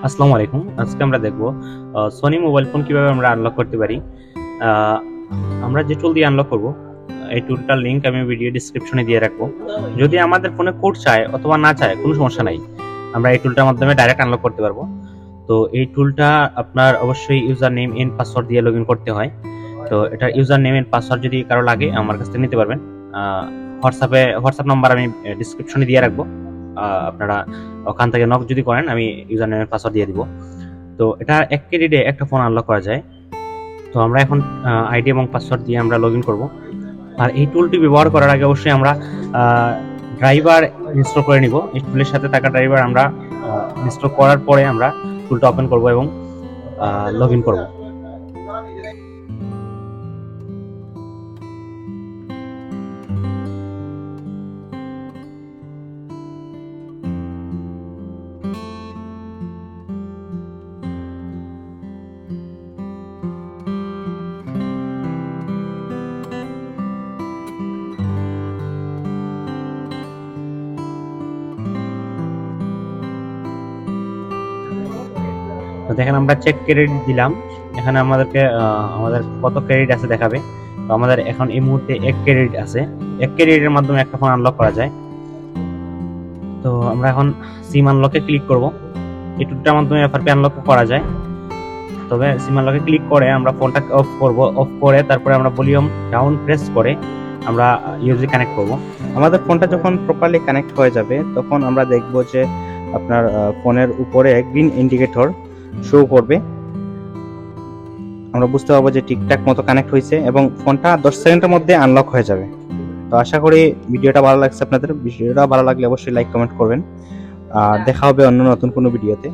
আসসালামু আলাইকুম। আজকে আমরা দেখব সনি মোবাইল ফোন কিভাবে আমরা আনলক করতে পারি। আহ, আমরা যে টুল দিয়ে আনলক করব, এই টুলটার লিংক আমি ভিডিও ডেসক্রিপশনে দিয়ে রাখবো। যদি আমাদের ফোনে কোড চায় অথবা না চায়, কোনো সমস্যা নাই, আমরা এই টুলটার মাধ্যমে ডাইরেক্ট আনলক করতে পারবো। তো এই টুলটা আপনার অবশ্যই ইউজার নেম এন্ড পাসওয়ার্ড দিয়ে লগ ইন করতে হয়। তো এটার ইউজার নেম এন্ড পাসওয়ার্ড যদি কারো লাগে আমার কাছ থেকে নিতে পারবেন। হোয়াটসঅ্যাপ নাম্বার আমি ডিসক্রিপশনে দিয়ে রাখবো। আপনারা ওখান থেকে নক যদি করেন, আমি ইউজার নেমের পাসওয়ার্ড দিয়ে দিব। তো এটা 1 ক্রেডিটে একটা ফোন আনলক করা যায়। তো আমরা এখন আইডি এবং পাসওয়ার্ড দিয়ে আমরা লগ ইন করবো। আর এই টুলটি ব্যবহার করার আগে অবশ্যই আমরা ড্রাইভার ইনস্টল করে নিব। এই টুলের সাথে থাকা ড্রাইভার আমরা ইনস্টল করার পরে আমরা টুলটা ওপেন করব এবং লগ ইন করবো। তো দেখেন আমরা চেক ক্রেডিট দিলাম, এখানে আমাদেরকে আমাদের কত ক্রেডিট আছে দেখাবে। তো আমাদের এখন এই মুহূর্তে 1 ক্রেডিট আছে। 1 ক্রেডিটের মাধ্যমে একটা ফোন আনলক করা যায়। তো আমরা এখন সিম আনলকে ক্লিক করব। এই টুলটার মাধ্যমে এফআরপি আনলক করা যায়। তবে সিম আনলকে ক্লিক করে আমরা ফোনটা অফ করব। অফ করে তারপরে আমরা ভলিউম ডাউন প্রেস করে আমরা ইউএসবি কানেক্ট করব। আমাদের ফোনটা যখন প্রপারলি কানেক্ট হয়ে যাবে তখন আমরা দেখব যে আপনার ফোনের উপরে গ্রিন ইন্ডিকেটর শো করবে। আমরা বুঝতে পারবো যে ঠিকঠাক মতো কানেক্ট হয়েছে এবং ফোনটা 10 সেকেন্ডের মধ্যে আনলক হয়ে যাবে। তো আশা করি ভিডিওটা ভালো লাগছে আপনাদের। ভিডিওটা ভালো লাগলে অবশ্যই লাইক কমেন্ট করবেন। আর দেখা হবে অন্য নতুন কোনো ভিডিওতে।